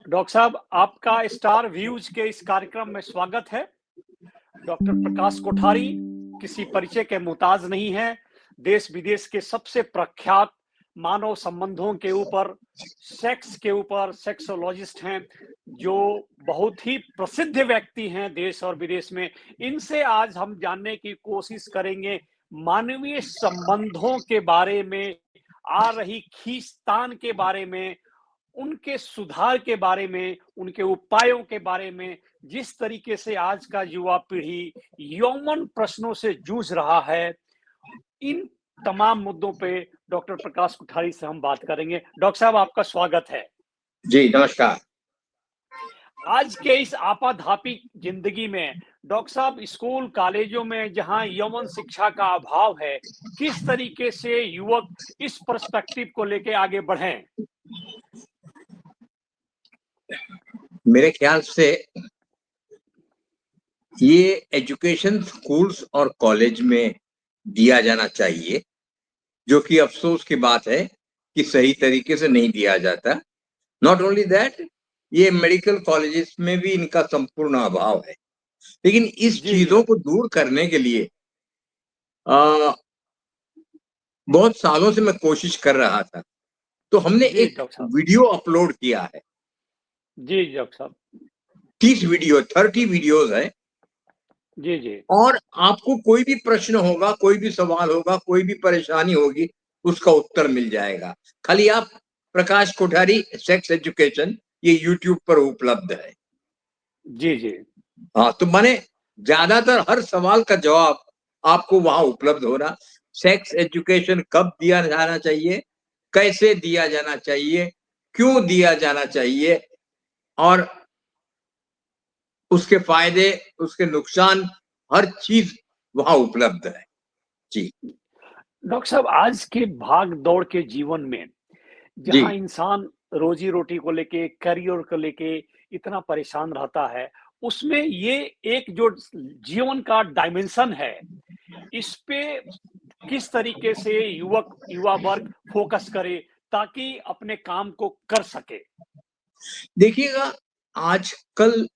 Doctor साहब, आपका star views के इस कार्यक्रम में स्वागत है। डॉक्टर प्रकाश कोठारी किसी परिचय के मोहताज नहीं है। देश विदेश के सबसे प्रख्यात मानव संबंधों के ऊपर, सेक्स के ऊपर सेक्सोलॉजिस्ट हैं, जो बहुत ही प्रसिद्ध व्यक्ति हैं देश और विदेश में। इनसे आज हम जानने की कोशिश करेंगे मानवीय संबंधों के बारे में, आ रही खींचतान के बारे में, उनके सुधार के बारे में, उनके उपायों के बारे में। जिस तरीके से आज का युवा पीढ़ी यौन प्रश्नों से जूझ रहा है, इन तमाम मुद्दों पे डॉक्टर प्रकाश कोठारी से हम बात करेंगे। डॉक्टर साहब, आपका स्वागत है। जी नमस्कार। आज के इस आपाधापी जिंदगी में डॉक्टर साहब, स्कूल कॉलेजों में जहां यौन शिक्षा का अभाव है, किस तरीके से युवक इस पर्सपेक्टिव को लेके आगे बढ़ें? मेरे ख्याल से ये एजुकेशन स्कूल्स और कॉलेज में दिया जाना चाहिए, जो कि अफसोस की बात है कि सही तरीके से नहीं दिया जाता। नॉट ओनली दैट, ये मेडिकल कॉलेजेस में भी इनका संपूर्ण अभाव है। लेकिन इस चीजों को दूर करने के लिए बहुत सालों से मैं कोशिश कर रहा था, तो हमने एक वीडियो अपलोड किया है। जी डॉक्टर साहब, 30 वीडियोस है। जी। और आपको कोई भी प्रश्न होगा, कोई भी सवाल होगा, कोई भी परेशानी होगी, उसका उत्तर मिल जाएगा। खाली आप प्रकाश कोठारी सेक्स एजुकेशन, ये यूट्यूब पर उपलब्ध है। जी। हाँ, तो माने ज्यादातर हर सवाल का जवाब आपको वहां उपलब्ध हो रहा। सेक्स एजुकेशन कब दिया जाना चाहिए, कैसे दिया जाना चाहिए, क्यों दिया जाना चाहिए, और उसके फायदे, उसके नुकसान, हर चीज वहां उपलब्ध है। जी डॉक्टर साहब, आज के भाग दौड़ के जीवन में जहां इंसान रोजी रोटी को लेके, करियर को लेके इतना परेशान रहता है, उसमें ये एक जो जीवन का डायमेंशन है, इस पे किस तरीके से युवा वर्ग फोकस करे ताकि अपने काम को कर सके? देखिएगा, आजकल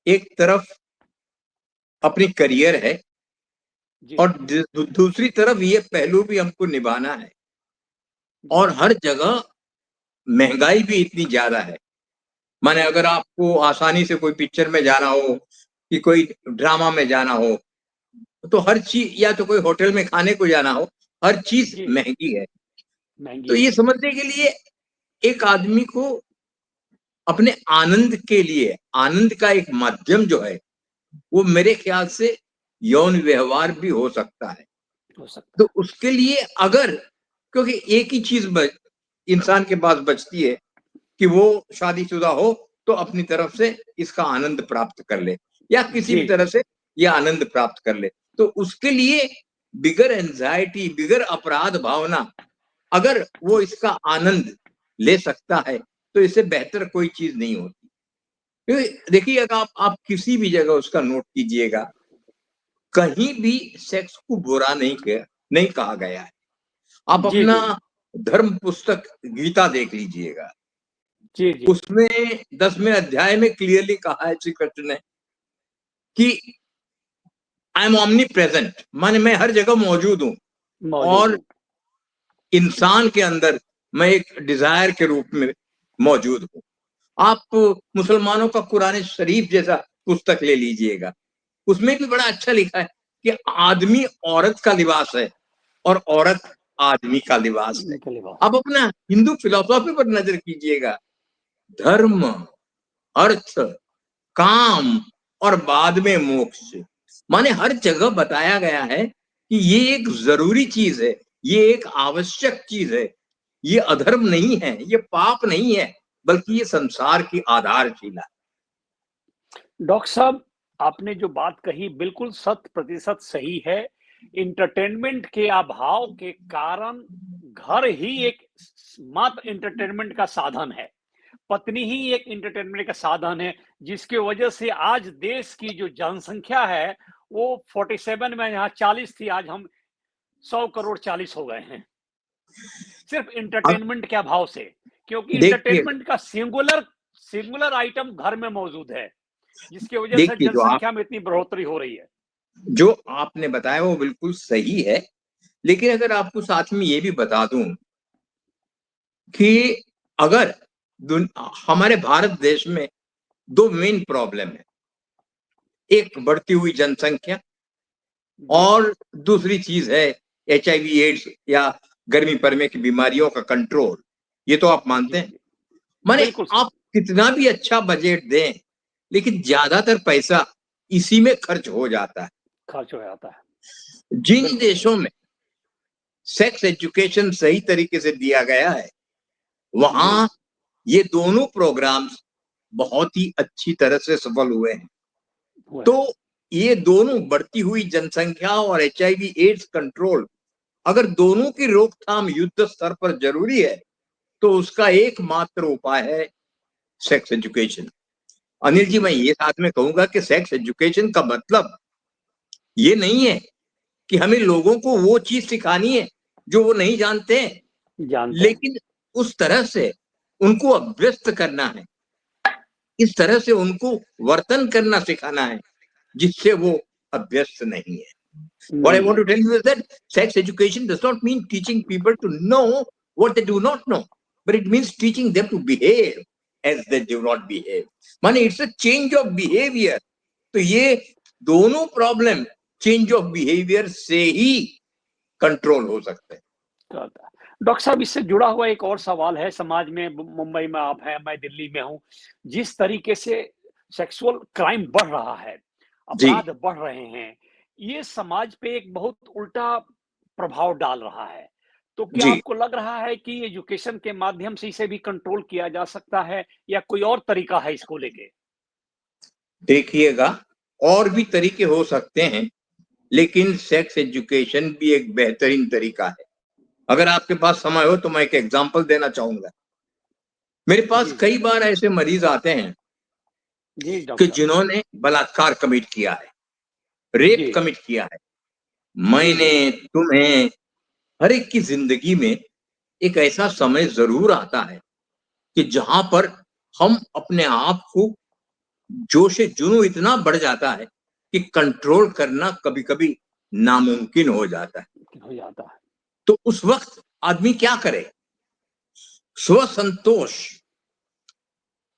एक तरफ अपनी करियर है और दूसरी तरफ ये पहलू भी हमको निभाना है। और हर जगह महंगाई भी इतनी ज्यादा है। माने अगर आपको आसानी से कोई पिक्चर में जाना हो कि कोई ड्रामा में जाना हो, तो हर चीज, या तो कोई होटल में खाने को जाना हो, हर चीज महंगी है। तो ये समझने के लिए एक आदमी को अपने आनंद के लिए, आनंद का एक माध्यम जो है, वो मेरे ख्याल से यौन व्यवहार भी हो सकता है। तो उसके लिए अगर, क्योंकि एक ही चीज इंसान के पास बचती है कि वो शादीशुदा हो तो अपनी तरफ से इसका आनंद प्राप्त कर ले, या किसी भी तरह से यह आनंद प्राप्त कर ले। तो उसके लिए बिगर एंजाइटी, बिगर अपराध भावना, अगर वो इसका आनंद ले सकता है, तो इससे बेहतर कोई चीज नहीं होती। देखिए, अगर आप किसी भी जगह उसका नोट कीजिएगा, कहीं भी सेक्स को बुरा नहीं कहा गया है। आप अपना धर्म पुस्तक गीता देख लीजिएगा, उसमें 10वें अध्याय में क्लियरली कहा है श्री कृष्ण ने कि आई एम ओमनी प्रेजेंट, माने मैं हर जगह मौजूद हूं, और इंसान के अंदर मैं एक डिजायर के रूप में मौजूद हूं। आप मुसलमानों का कुरान शरीफ जैसा पुस्तक ले लीजिएगा, उसमें भी बड़ा अच्छा लिखा है कि आदमी औरत का लिबास है और औरत आदमी का लिबास है। अब अपना हिंदू फिलॉसफी पर नजर कीजिएगा, धर्म, अर्थ, काम और बाद में मोक्ष, माने हर जगह बताया गया है कि ये एक जरूरी चीज है, ये एक आवश्यक चीज है। ये अधर्म नहीं है, ये पाप नहीं है, बल्कि ये संसार की आधारशिला। डॉक्टर साहब, आपने जो बात कही बिल्कुल 100% सही है। इंटरटेनमेंट के अभाव के कारण घर ही एक मात्र इंटरटेनमेंट का साधन है, पत्नी ही एक इंटरटेनमेंट का साधन है, जिसकी वजह से आज देश की जो जनसंख्या है वो 47 में यहाँ 40 थी, आज हम 100 करोड़ 40 हो गए हैं, सिर्फ इंटरटेनमेंट के अभाव से। क्योंकि इंटरटेनमेंट का सिमिलर आइटम घर में मौजूद है, जिसकी वजह से देखिए, जनसंख्या में इतनी बढ़ोतरी हो रही है। जो आपने बताया वो बिल्कुल सही है, लेकिन अगर आपको साथ में ये भी बता दूं कि अगर हमारे भारत देश में दो मेन प्रॉब्लम है, एक बढ़ती हुई जनसंख्या जी, और दूसरी चीज है HIV एड्स या गर्मी पड़ने की बीमारियों का कंट्रोल। ये तो आप मानते जी, हैं। जी। माने बिल्कुल सही, आप कितना भी अच्छा बजट दें, लेकिन ज्यादातर पैसा इसी में खर्च हो जाता है। खर्च हो जाता है। जिन बिल्कुल सही। देशों में सेक्स एजुकेशन सही तरीके से दिया गया है, जी, वहां ये दोनों प्रोग्राम्स बहुत ही अच्छी तरह से सफल हुए हैं। हुआ है। तो ये दोनों बढ़ती हुई जनसंख्या और HIV एड्स कंट्रोल, अगर दोनों की रोकथाम युद्ध स्तर पर जरूरी है, तो उसका एकमात्र उपाय है सेक्स एजुकेशन। अनिल जी, मैं एजुकेशन, ये साथ में कहूंगा कि सेक्स एजुकेशन का मतलब ये नहीं है कि हमें लोगों को वो चीज सिखानी है जो वो नहीं जानते हैं, जानते हैं। लेकिन उस तरह से उनको अभ्यस्त करना है, इस तरह से उनको वर्तन करना सिखाना है जिससे वो अभ्यस्त नहीं है। What I नहीं want है। to tell you is that sex education does not mean teaching people to know what they do not know, but it means teaching them to behave as they do not behave. माने it's a change of behavior. तो ये दोनों problem change of behaviour से ही control हो सकते हैं। करता है। डॉक्टर साहब, इससे जुड़ा हुआ एक और सवाल है। समाज में मुंबई में आप हैं, मैं दिल्ली में हूँ। जिस तरीके से सेक्सुअल क्राइम बढ़ रहा है, जी अपराध बढ़ रहे हैं, ये समाज पे एक बहुत उल्टा प्रभाव डाल रहा है। तो क्या जी, आपको लग रहा है कि एजुकेशन के माध्यम से इसे भी कंट्रोल किया जा सकता है, या कोई और तरीका है इसको लेके? देखिएगा, और भी तरीके हो सकते हैं, लेकिन सेक्स एजुकेशन भी एक बेहतरीन तरीका है। अगर आपके पास समय हो तो मैं एक एग्जांपल देना चाहूंगा। मेरे पास जी, जी। कई बार ऐसे मरीज आते हैं जी, कि डॉक्टर साहब। जिन्होंने बलात्कार कमिट किया है, जी। रेप कमिट किया है। जी, मैंने, जी। तुम्हें, हर एक की जिंदगी में एक ऐसा समय जरूर आता है कि जहां पर हम अपने आप को जोश जुनून इतना बढ़ जाता है कि कंट्रोल करना कभी कभी नामुमकिन हो जाता है। हो जाता है। तो उस वक्त आदमी क्या करे? स्व संतोष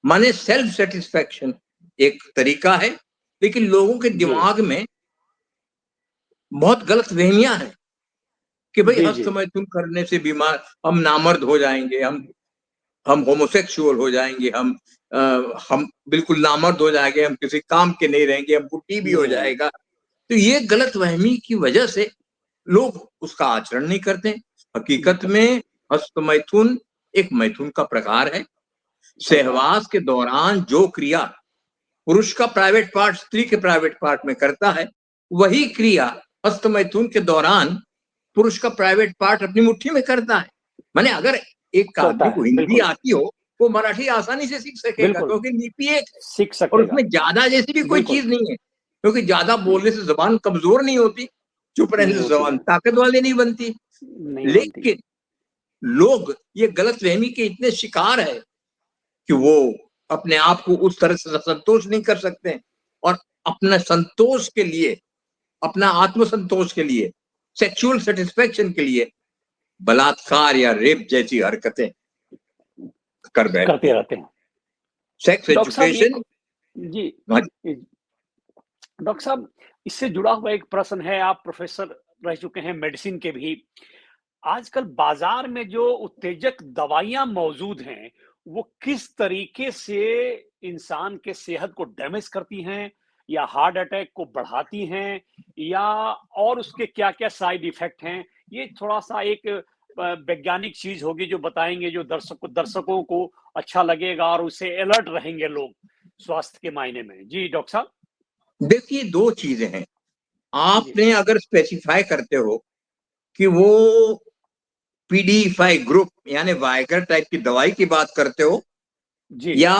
माने सेल्फ सेटिस्फेक्शन एक तरीका है, लेकिन लोगों के जी। दिमाग में बहुत गलत फहमियां हैं कि भाई जी, जी। हस्तमैथुन करने से बीमार हम नामर्द हो जाएंगे, हम होमोसेक्सुअल हो जाएंगे, हम बिल्कुल नामर्द हो जाएंगे, हम किसी काम के नहीं रहेंगे, हमको टीबी हो नहीं रहेंगे। जाएगा। तो ये गलत वहमी की वजह से लोग उसका आचरण नहीं करते। नहीं हकीकत करते। में हस्तमैथुन एक मैथुन का प्रकार है। प्रकार है। सहवास के दौरान जो क्रिया पुरुष का प्राइवेट पार्ट स्त्री के प्राइवेट पार्ट में करता है, वही क्रिया हस्तमैथुन के दौरान पुरुष का प्राइवेट पार्ट अपनी मुट्ठी में करता है। माने अगर एक करता आदमी है, को हिंदी बिल्कुल। आती हो, वो मराठी आसानी से सीख सकेगा, बिल्कुल, क्योंकि लिपि एक है सीख और सकेगा। उसमें ज्यादा जैसी भी कोई बिल्कुल, चीज नहीं है, क्योंकि ज्यादा जी, बोलने से जबान कमजोर नहीं होती, चुप रहने नहीं से होती जबान है, ताकत वाली नहीं बनती। नहीं बनती। लेकिन लोग ये गलतफहमी के इतने शिकार है कि वो अपने आप को उस तरह से संतोष नहीं कर सकते, और अपने संतोष के लिए, अपना आत्मसंतोष के लिए, सेक्सुअल सेटिस्फेक्शन के लिए बलात्कार या रेप जैसी हरकतें कर बैठते करते हैं। रहते हैं। सेक्स डॉक्टर साहब एक एजुकेशन। जी, डॉक्टर साहब, इससे जुड़ा हुआ एक प्रश्न है। आप प्रोफ़ेसर रह चुके हैं मेडिसिन के भी। आजकल बाज़ार में जो उत्तेजक दवाइयाँ मौजूद हैं, वो किस तरीके से इंसान के सेहत को डैमेज करती हैं, या हार्ट अटैक को बढ़ाती हैं, या और उसके क्या-क्या साइड इफ़ेक्ट हैं? ये थोड़ा-सा एक वैज्ञानिक चीज़ होगी जो बताएँगे, जो दर्शकों को अच्छा लगेगा और उससे अलर्ट रहेंगे लोग, स्वास्थ्य के मायने में। जी, डॉक्टर साहब? देखिए, दो चीजें हैं। जी। आपने अगर स्पेसिफाई करते हो कि वो PDE5 ग्रुप यानी वायगर टाइप की दवाई की बात करते हो, जी। या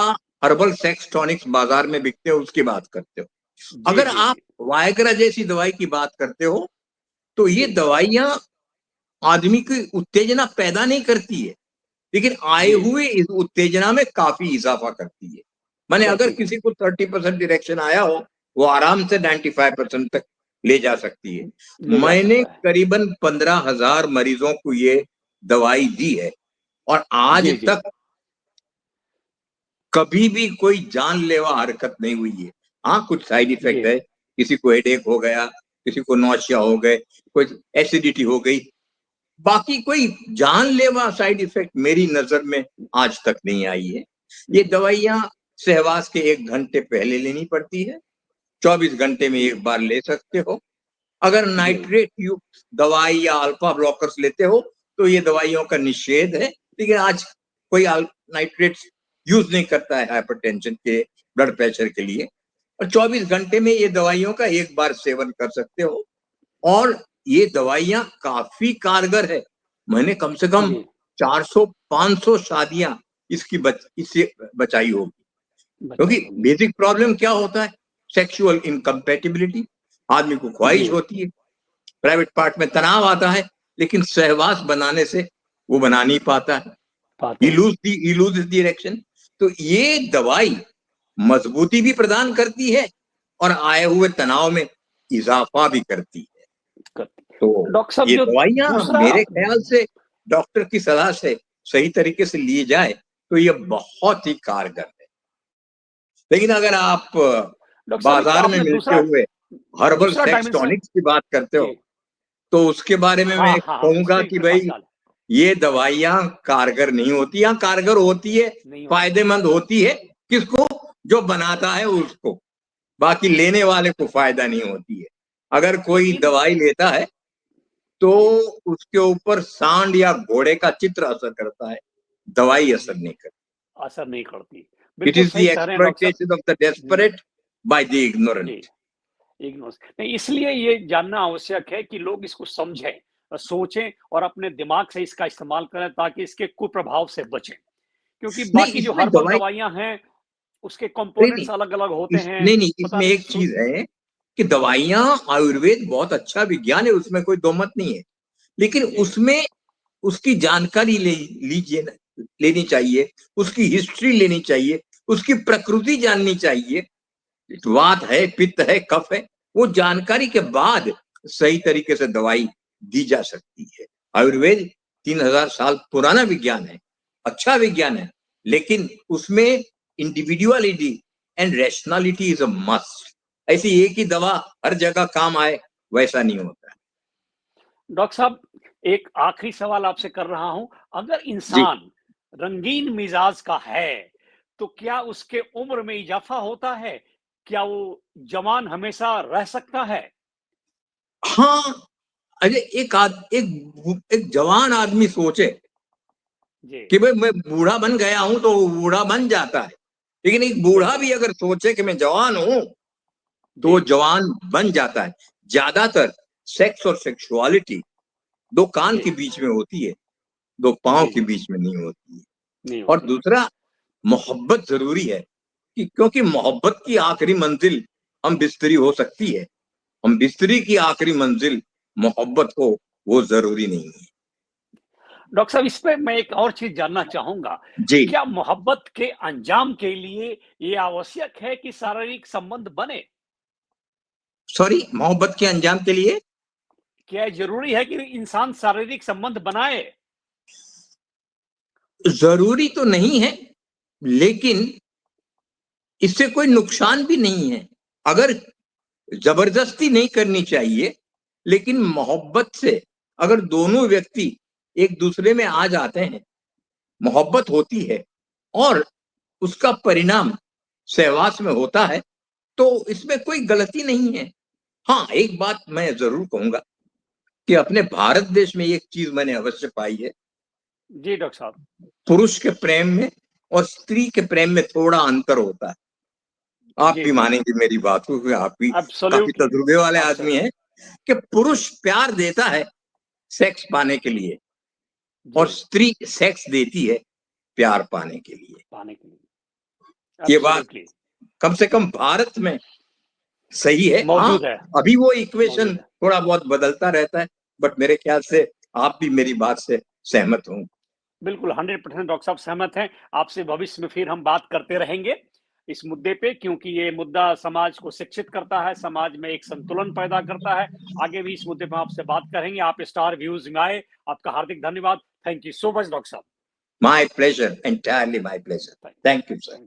हर्बल सेक्स टॉनिक्स बाजार में बिकते हो उसकी बात करते हो। जी, अगर जी, आप जी। वायग्रा जैसी दवाई की बात करते हो, तो ये जी, दवाइयां आदमी की उत्तेजना पैदा नहीं करती है, लेकिन आए हुए इस उत्तेजना में काफी इजाफा करती है। माने अगर किसी को 30% इरेक्शन आया हो, वो आराम से 95% तक ले जा सकती है। मैंने करीबन 15,000 मरीजों को ये दवाई दी है और आज तक कभी भी कोई जानलेवा हरकत नहीं हुई है। हाँ, कुछ साइड इफेक्ट है, किसी को हेडेक हो गया, किसी को नौशिया हो गए, कुछ एसिडिटी हो गई, बाकी कोई जानलेवा साइड इफेक्ट मेरी नजर में आज तक नहीं आई है। ये दवाइयां सहवास के 1 घंटे पहले लेनी पड़ती है, 24 घंटे में एक बार ले सकते हो। अगर नाइट्रेट युक्त दवाई या अल्फा ब्लॉकर्स लेते हो तो ये दवाइयों का निषेध है, लेकिन आज कोई नाइट्रेट यूज नहीं करता है हाइपरटेंशन के, ब्लड प्रेशर के लिए, और 24 घंटे में ये दवाइयों का एक बार सेवन कर सकते हो। और ये दवाइयां काफी कारगर है। मैंने कम से कम 400-500 शादियां इससे बचाई होगी। क्योंकि बेसिक प्रॉब्लम क्या होता है? Sexual incompatibility. आदमी को ख्वाहिश होती है, प्राइवेट पार्ट में तनाव आता है, लेकिन सहवास बनाने से वो बना नहीं पाता है, he loses the erection। तो ये दवाई मजबूती भी प्रदान करती है और आए हुए तनाव में इजाफा भी करती है। तो डॉक्टर साहब, ये दवाइयां मेरे ख्याल से डॉक्टर की सलाह से सही तरीके से ली जाए तो ये बहुत ही कारगर है। लेकिन अगर आप बाजार में मिलते हुए हर्बल सेक्स टॉनिक्स की बात करते हो तो उसके बारे में मैं कहूंगा कि भाई ये दवाइयां कारगर नहीं होती, या कारगर होती है, फायदेमंद होती है किसको? जो बनाता है उसको, बाकी लेने वाले को फायदा नहीं होती है। अगर कोई दवाई लेता है तो उसके ऊपर सांड या घोड़े का चित्र असर करता है, दवाई असर नहीं करती। It is the exploitation of the desperate by the ignorant. इसलिए ये जानना आवश्यक है कि लोग इसको समझें, सोचें और अपने दिमाग से इसका इस्तेमाल करें ताकि इसके कुप्रभाव से बचें। क्योंकि बाकी जो हर्बल दवाइयां हैं उसके कंपोनेंट्स अलग-अलग होते हैं। नहीं, इसमें एक चीज है कि दवाइयां, आयुर्वेद बहुत अच्छा विज्ञान है, उसमें कोई दो मत नहीं है, लेकिन उसमें उसकी जानकारी लेनी चाहिए, उसकी हिस्ट्री लेनी चाहिए, उसकी प्रकृति जाननी चाहिए। वात है, पित्त है, कफ है, वो जानकारी के बाद सही तरीके से दवाई दी जा सकती है। आयुर्वेद 3000 साल पुराना विज्ञान है, अच्छा विज्ञान है, लेकिन उसमें individuality and rationality is a must. ऐसी एक ही दवा हर जगह काम आए वैसा नहीं होता। डॉक्टर साहब, एक आखिरी सवाल आपसे कर रहा हूं, अगर इंसान रंगीन मिजाज का है तो क्या उसके उम्र में इजाफा होता है? क्या वो जवान हमेशा रह सकता है? हाँ, अरे एक जवान आदमी सोचे कि भाई मैं बूढ़ा बन गया हूं तो बूढ़ा बन जाता है, लेकिन एक बूढ़ा भी अगर सोचे कि मैं जवान हूं तो जवान बन जाता है। ज्यादातर सेक्स और सेक्सुअलिटी दो कान के बीच में होती है, दो पांव के बीच में नहीं होती है। और दूसरा, मोहब्बत जरूरी है कि क्योंकि मोहब्बत की आखिरी मंजिल हम बिस्तरी हो सकती है, हम बिस्तरी की आखिरी मंजिल मोहब्बत हो, वो जरूरी नहीं है। डॉक्टर साहब, इस पे मैं एक और चीज जानना चाहूंगा, क्या मोहब्बत के अंजाम के लिए ये आवश्यक है कि शारीरिक संबंध बने? सॉरी, मोहब्बत के अंजाम के लिए क्या जरूरी है कि इंसान शारीरिक संबंध बनाए? जरूरी तो नहीं है, लेकिन इससे कोई नुकसान भी नहीं है। अगर जबरदस्ती नहीं करनी चाहिए, लेकिन मोहब्बत से अगर दोनों व्यक्ति एक दूसरे में आ जाते हैं, मोहब्बत होती है और उसका परिणाम सहवास में होता है, तो इसमें कोई गलती नहीं है। हाँ, एक बात मैं जरूर कहूंगा कि अपने भारत देश में एक चीज मैंने अवश्य पाई है। जी डॉक्टर साहब। पुरुष के प्रेम में और स्त्री के प्रेम में थोड़ा अंतर होता है। आप भी मानेंगे मेरी बात को, आप भी काफी तजुर्बे वाले आदमी हैं, कि पुरुष प्यार देता है सेक्स पाने के लिए और स्त्री सेक्स देती है प्यार पाने के लिए। ये बात कम से कम भारत में सही है। मौजूद है। अभी वो इक्वेशन थोड़ा बहुत बदलता रहता है, बट मेरे ख्याल से आप भी मेरी बात से सहमत हों। बिल्कुल 100% डॉक्टर साहब सहमत हैं। आपसे भविष्य में फिर हम बात करते रहेंगे इस मुद्दे पे, क्योंकि ये मुद्दा समाज को शिक्षित करता है, समाज में एक संतुलन पैदा करता है। आगे भी इस मुद्दे पर आपसे बात करेंगे। आप स्टार व्यूज में आए, आपका हार्दिक धन्यवाद। Thank you so much doctor साहब। My pleasure, entirely my pleasure. Thank you, sir.